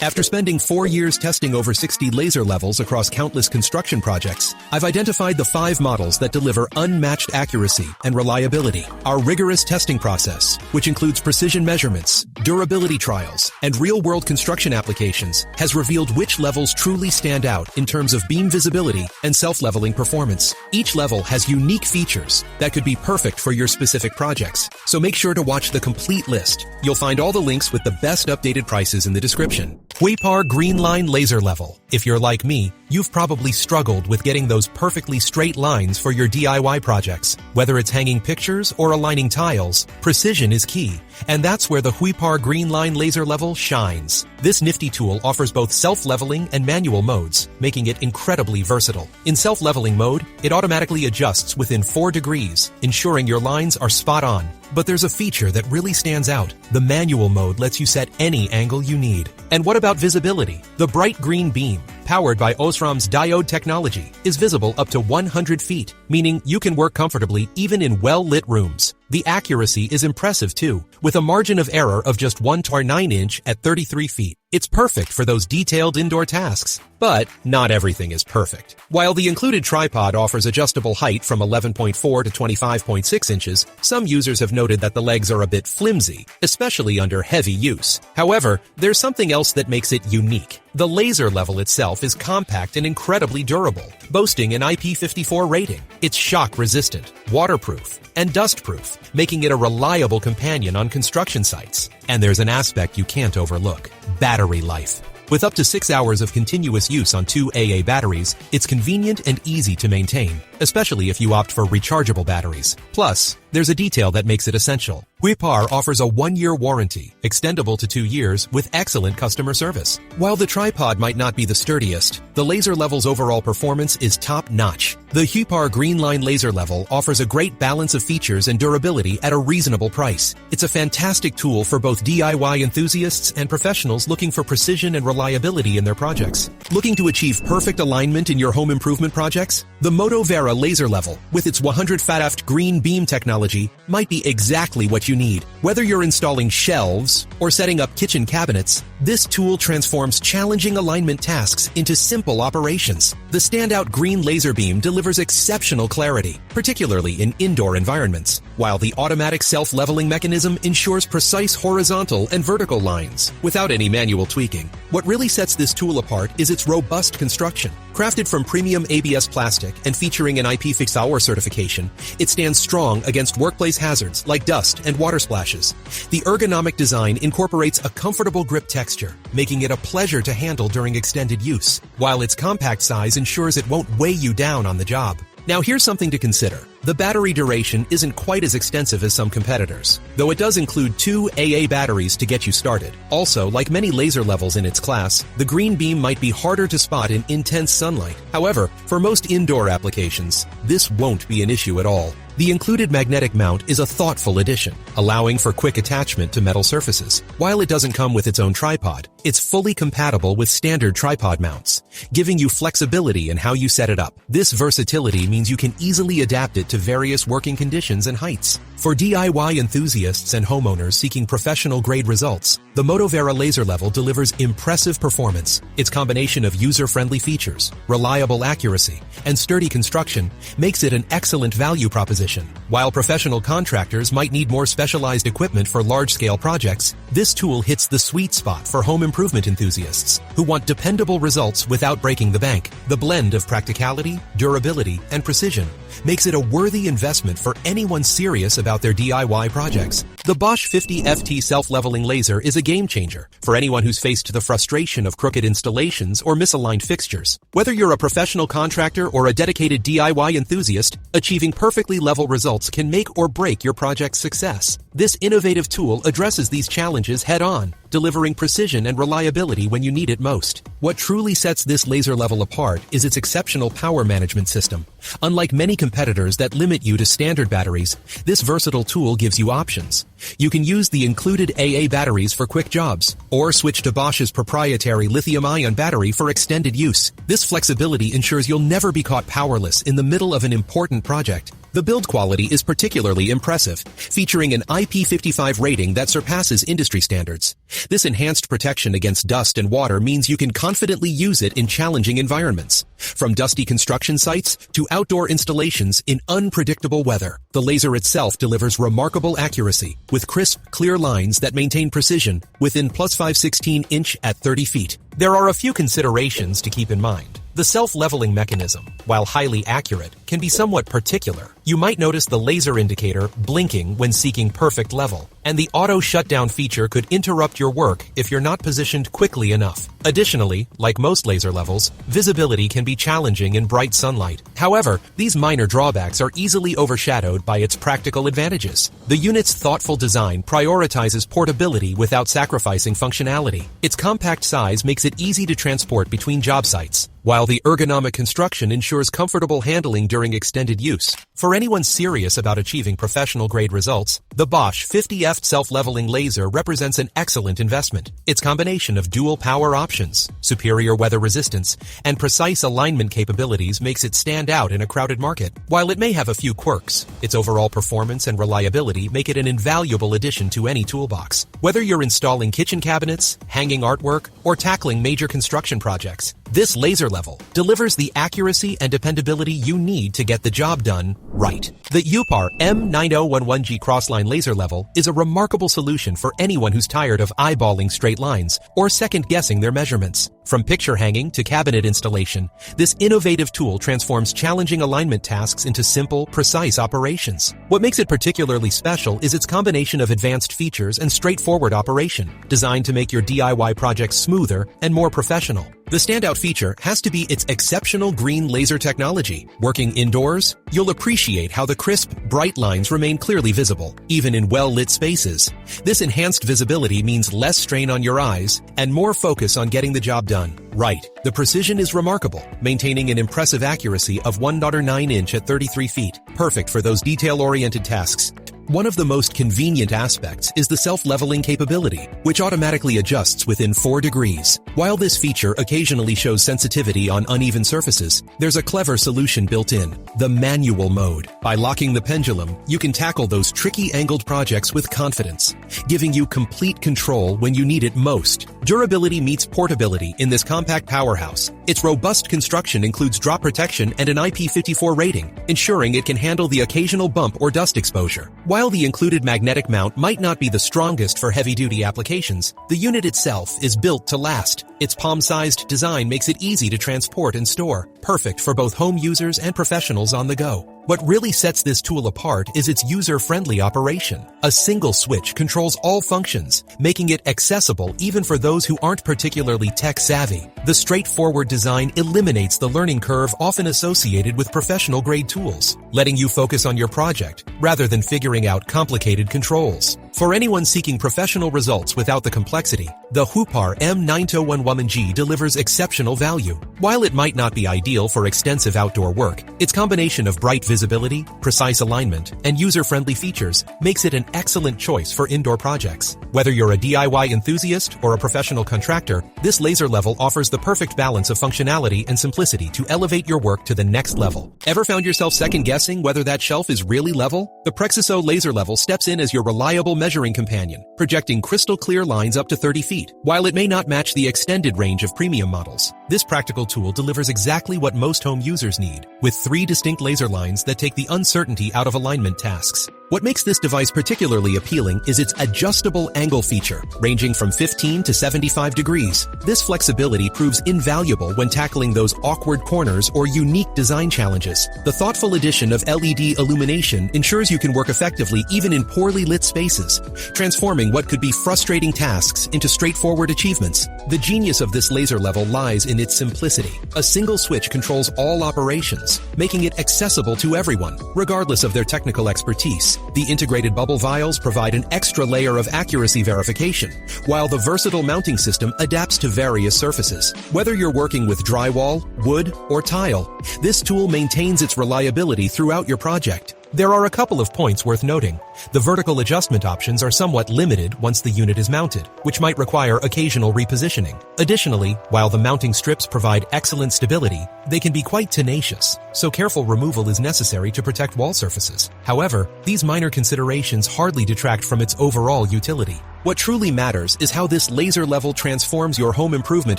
After spending 4 years testing over 60 laser levels across countless construction projects, I've identified the 5 models that deliver unmatched accuracy and reliability. Our rigorous testing process, which includes precision measurements, durability trials, and real-world construction applications, has revealed which levels truly stand out in terms of beam visibility and self-leveling performance. Each level has unique features that could be perfect for your specific projects, so make sure to watch the complete list. You'll find all the links with the best updated prices in the description. HUEPAR Greenline Laser Level. If you're like me, you've probably struggled with getting those perfectly straight lines for your DIY projects. Whether it's hanging pictures or aligning tiles, precision is key, and that's where the HUEPAR Greenline Laser Level shines. This nifty tool offers both self-leveling and manual modes, making it incredibly versatile. In self-leveling mode, it automatically adjusts within 4 degrees, ensuring your lines are spot on. But there's a feature that really stands out. The manual mode lets you set any angle you need. And what about visibility? The bright green beam, powered by Osram's diode technology, is visible up to 100 feet, meaning you can work comfortably even in well-lit rooms. The accuracy is impressive too, with a margin of error of just 1/9 inch at 33 feet. It's perfect for those detailed indoor tasks. But not everything is perfect. While the included tripod offers adjustable height from 11.4 to 25.6 inches, some users have noted that the legs are a bit flimsy, especially under heavy use. However, there's something else that makes it unique. The laser level itself is compact and incredibly durable, boasting an IP54 rating. It's shock-resistant, waterproof, and dust-proof, making it a reliable companion on construction sites. And there's an aspect you can't overlook: battery life. With up to 6 hours of continuous use on 2 AA batteries, it's convenient and easy to maintain, especially if you opt for rechargeable batteries. Plus, there's a detail that makes it essential. HUEPAR offers a 1-year warranty, extendable to 2 years, with excellent customer service. While the tripod might not be the sturdiest, the laser level's overall performance is top-notch. The HUEPAR Greenline Laser Level offers a great balance of features and durability at a reasonable price. It's a fantastic tool for both DIY enthusiasts and professionals looking for precision and reliability in their projects. Looking to achieve perfect alignment in your home improvement projects? The Moto Vera Laser Level, with its 100 FATF green beam technology, might be exactly what you need. Whether you're installing shelves or setting up kitchen cabinets, this tool transforms challenging alignment tasks into simple operations. The standout green laser beam delivers exceptional clarity, particularly in indoor environments, while the automatic self-leveling mechanism ensures precise horizontal and vertical lines without any manual tweaking. What really sets this tool apart is its robust construction. Crafted from premium ABS plastic and featuring an IP54 certification, it stands strong against workplace hazards like dust and water splashes. The ergonomic design incorporates a comfortable grip texture, making it a pleasure to handle during extended use, while its compact size ensures it won't weigh you down on the job. Now here's something to consider. The battery duration isn't quite as extensive as some competitors, though it does include 2 AA batteries to get you started. Also, like many laser levels in its class, the green beam might be harder to spot in intense sunlight. However, for most indoor applications, this won't be an issue at all. The included magnetic mount is a thoughtful addition, allowing for quick attachment to metal surfaces. While it doesn't come with its own tripod, it's fully compatible with standard tripod mounts, giving you flexibility in how you set it up. This versatility means you can easily adapt it to various working conditions and heights. For DIY enthusiasts and homeowners seeking professional-grade results, the Moto Vera Laser Level delivers impressive performance. Its combination of user-friendly features, reliable accuracy, and sturdy construction makes it an excellent value proposition. While professional contractors might need more specialized equipment for large-scale projects, this tool hits the sweet spot for home improvement enthusiasts who want dependable results without breaking the bank. The blend of practicality, durability, and precision makes it a worthy investment for anyone serious about their DIY projects. The Bosch 50FT self-leveling laser is a game-changer for anyone who's faced the frustration of crooked installations or misaligned fixtures. Whether you're a professional contractor or a dedicated DIY enthusiast, achieving perfectly level results can make or break your project's success. This innovative tool addresses these challenges head-on, delivering precision and reliability when you need it most. What truly sets this laser level apart is its exceptional power management system. Unlike many competitors that limit you to standard batteries, this versatile tool gives you options. You can use the included AA batteries for quick jobs, or switch to Bosch's proprietary lithium-ion battery for extended use. This flexibility ensures you'll never be caught powerless in the middle of an important project. The build quality is particularly impressive, featuring an IP55 rating that surpasses industry standards. This enhanced protection against dust and water means you can confidently use it in challenging environments. From dusty construction sites to outdoor installations in unpredictable weather, the laser itself delivers remarkable accuracy with crisp, clear lines that maintain precision within plus 5/16 inch at 30 feet. There are a few considerations to keep in mind. The self-leveling mechanism, while highly accurate, can be somewhat particular. You might notice the laser indicator blinking when seeking perfect level, and the auto shutdown feature could interrupt your work if you're not positioned quickly enough. Additionally, like most laser levels, visibility can be challenging in bright sunlight. However, these minor drawbacks are easily overshadowed by its practical advantages. The unit's thoughtful design prioritizes portability without sacrificing functionality. Its compact size makes it easy to transport between job sites, while the ergonomic construction ensures comfortable handling during extended use. For anyone serious about achieving professional-grade results, the Bosch 50F self-leveling laser represents an excellent investment. Its combination of dual power options, superior weather resistance, and precise alignment capabilities makes it stand out in a crowded market. While it may have a few quirks, its overall performance and reliability make it an invaluable addition to any toolbox. Whether you're installing kitchen cabinets, hanging artwork, or tackling major construction projects, this laser level delivers the accuracy and dependability you need to get the job done right. The Upar M911G crossline laser level is a remarkable solution for anyone who's tired of eyeballing straight lines or second-guessing their measurements. From picture hanging to cabinet installation, this innovative tool transforms challenging alignment tasks into simple, precise operations. What makes it particularly special is its combination of advanced features and straightforward operation, designed to make your DIY projects smoother and more professional. The standout feature has to be its exceptional green laser technology. Working indoors, you'll appreciate how the crisp, bright lines remain clearly visible, even in well-lit spaces. This enhanced visibility means less strain on your eyes and more focus on getting the job done right. The precision is remarkable, maintaining an impressive accuracy of 1.9 inch at 33 feet, perfect for those detail-oriented tasks. One of the most convenient aspects is the self-leveling capability, which automatically adjusts within 4 degrees. While this feature occasionally shows sensitivity on uneven surfaces, there's a clever solution built in, the manual mode. By locking the pendulum, you can tackle those tricky angled projects with confidence, giving you complete control when you need it most. Durability meets portability in this compact powerhouse. Its robust construction includes drop protection and an IP54 rating, ensuring it can handle the occasional bump or dust exposure. While the included magnetic mount might not be the strongest for heavy-duty applications, the unit itself is built to last. Its palm-sized design makes it easy to transport and store, perfect for both home users and professionals on the go. What really sets this tool apart is its user-friendly operation. A single switch controls all functions, making it accessible even for those who aren't particularly tech-savvy. The straightforward design eliminates the learning curve often associated with professional-grade tools, letting you focus on your project rather than figuring out complicated controls. For anyone seeking professional results without the complexity, the HUEPAR M911G delivers exceptional value. While it might not be ideal for extensive outdoor work, its combination of bright visibility, precise alignment, and user-friendly features makes it an excellent choice for indoor projects. Whether you're a DIY enthusiast or a professional contractor, this laser level offers the perfect balance of functionality and simplicity to elevate your work to the next level. Ever found yourself second-guessing whether that shelf is really level? The PREXISO laser level steps in as your reliable measuring companion, projecting crystal clear lines up to 30 feet. While it may not match the extended range of premium models, this practical tool delivers exactly what most home users need, with 3 distinct laser lines that take the uncertainty out of alignment tasks. What makes this device particularly appealing is its adjustable angle feature, ranging from 15 to 75 degrees. This flexibility proves invaluable when tackling those awkward corners or unique design challenges. The thoughtful addition of LED illumination ensures you can work effectively even in poorly lit spaces, transforming what could be frustrating tasks into straightforward achievements. The genius of this laser level lies in its simplicity. A single switch controls all operations, making it accessible to everyone, regardless of their technical expertise. The integrated bubble vials provide an extra layer of accuracy verification, while the versatile mounting system adapts to various surfaces. Whether you're working with drywall, wood, or tile, this tool maintains its reliability throughout your project. There are a couple of points worth noting. The vertical adjustment options are somewhat limited once the unit is mounted, which might require occasional repositioning. Additionally, while the mounting strips provide excellent stability, they can be quite tenacious, so careful removal is necessary to protect wall surfaces. However, these minor considerations hardly detract from its overall utility. What truly matters is how this laser level transforms your home improvement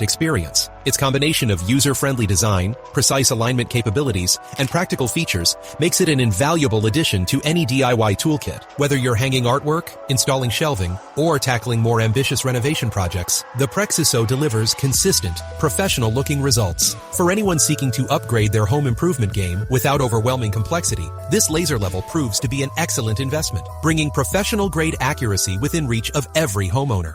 experience. Its combination of user-friendly design, precise alignment capabilities, and practical features makes it an invaluable addition to any DIY toolkit. Whether you're hanging artwork, installing shelving, or tackling more ambitious renovation projects, the PREXISO delivers consistent, professional-looking results. For anyone seeking to upgrade their home improvement game without overwhelming complexity, this laser level proves to be an excellent investment, bringing professional-grade accuracy within reach of every homeowner.